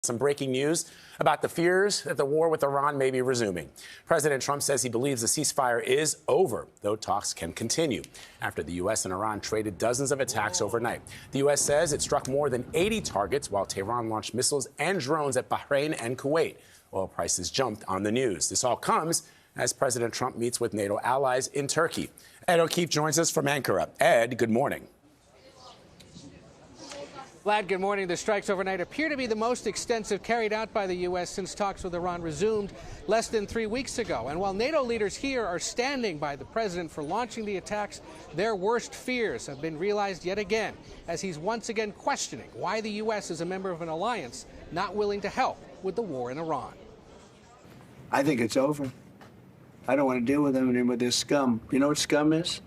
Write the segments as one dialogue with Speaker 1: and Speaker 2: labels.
Speaker 1: Some breaking news about the fears that the war with Iran may be resuming. President Trump says he believes the ceasefire is over, though talks can continue after the U.S. and Iran traded dozens of attacks overnight. The U.S. says it struck more than 80 targets, while Tehran launched missiles and drones at Bahrain and Kuwait. Oil prices jumped on the news. This all comes as President Trump meets with NATO allies in Turkey. Ed O'Keefe joins us from Ankara. Ed, good morning.
Speaker 2: Vlad, good morning. The strikes overnight appear to be the most extensive carried out by the U.S. since talks with Iran resumed less than 3 weeks ago. And while NATO leaders here are standing by the president for launching the attacks, their worst fears have been realized yet again, as he's once again questioning why the U.S. is a member of an alliance not willing to help with the war in Iran.
Speaker 3: I think it's over. I don't want to deal with them anymore. They're scum. You know what scum is?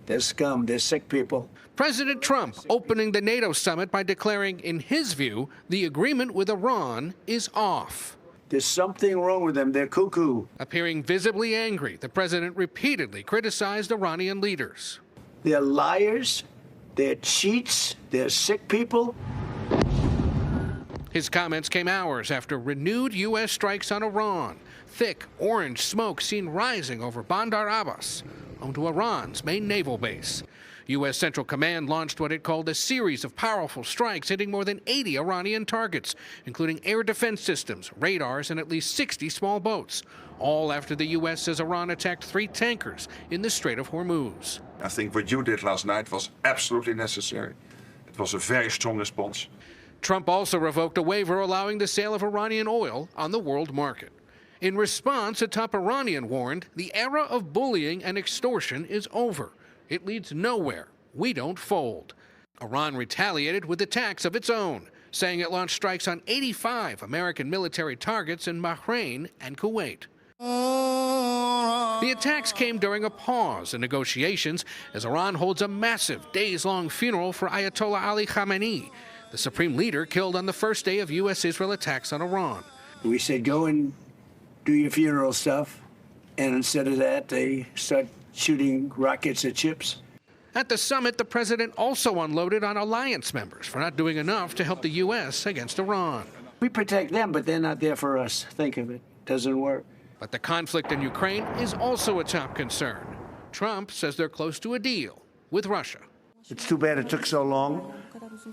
Speaker 3: They're scum. They're sick people.
Speaker 2: President Trump opening the NATO summit by declaring, in his view, the agreement with Iran is off.
Speaker 3: There's something wrong with them. They're cuckoo.
Speaker 2: Appearing visibly angry, the president repeatedly criticized Iranian leaders.
Speaker 3: They're liars. They're cheats. They're sick people.
Speaker 2: His comments came hours after renewed U.S. strikes on Iran. Thick orange smoke seen rising over Bandar Abbas, home to Iran's main naval base. U.S. Central Command launched what it called a series of powerful strikes hitting more than 80 Iranian targets, including air defense systems, radars, and at least 60 small boats, all after the U.S. says Iran attacked 3 tankers in the Strait of Hormuz.
Speaker 4: I think what you did last night was absolutely necessary. It was a very strong response.
Speaker 2: Trump also revoked a waiver allowing the sale of Iranian oil on the world market. In response, a top Iranian warned the era of bullying and extortion is over. It leads nowhere. We don't fold. Iran retaliated with attacks of its own, saying it launched strikes on 85 American military targets in Bahrain and Kuwait. The attacks came during a pause in negotiations as Iran holds a massive days-long funeral for Ayatollah Ali Khamenei, the supreme leader killed on the first day of U.S.-Israel attacks on Iran.
Speaker 3: We said, go and do your funeral stuff. And instead of that, they start shooting rockets at ships.
Speaker 2: At the summit, the president also unloaded on alliance members for not doing enough to help the U.S. against Iran.
Speaker 3: We protect them, but they're not there for us. Think of it. Doesn't work.
Speaker 2: But the conflict in Ukraine is also a top concern. Trump says they're close to a deal with Russia.
Speaker 3: It's too bad it took so long,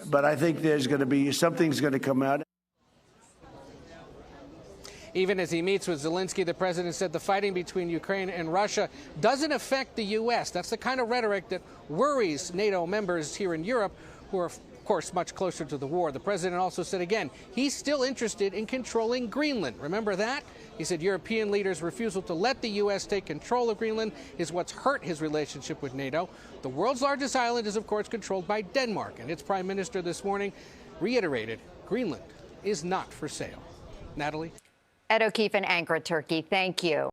Speaker 3: but I think there's going to be something's going to come out.
Speaker 2: Even as he meets with Zelensky, the president said the fighting between Ukraine and Russia doesn't affect the U.S. That's the kind of rhetoric that worries NATO members here in Europe, who are, of course, much closer to the war. The president also said again he's still interested in controlling Greenland. Remember that? He said European leaders' refusal to let the U.S. take control of Greenland is what's hurt his relationship with NATO. The world's largest island is, of course, controlled by Denmark, and its prime minister this morning reiterated Greenland is not for sale. Natalie?
Speaker 5: Ed O'Keefe in Ankara, Turkey. Thank you.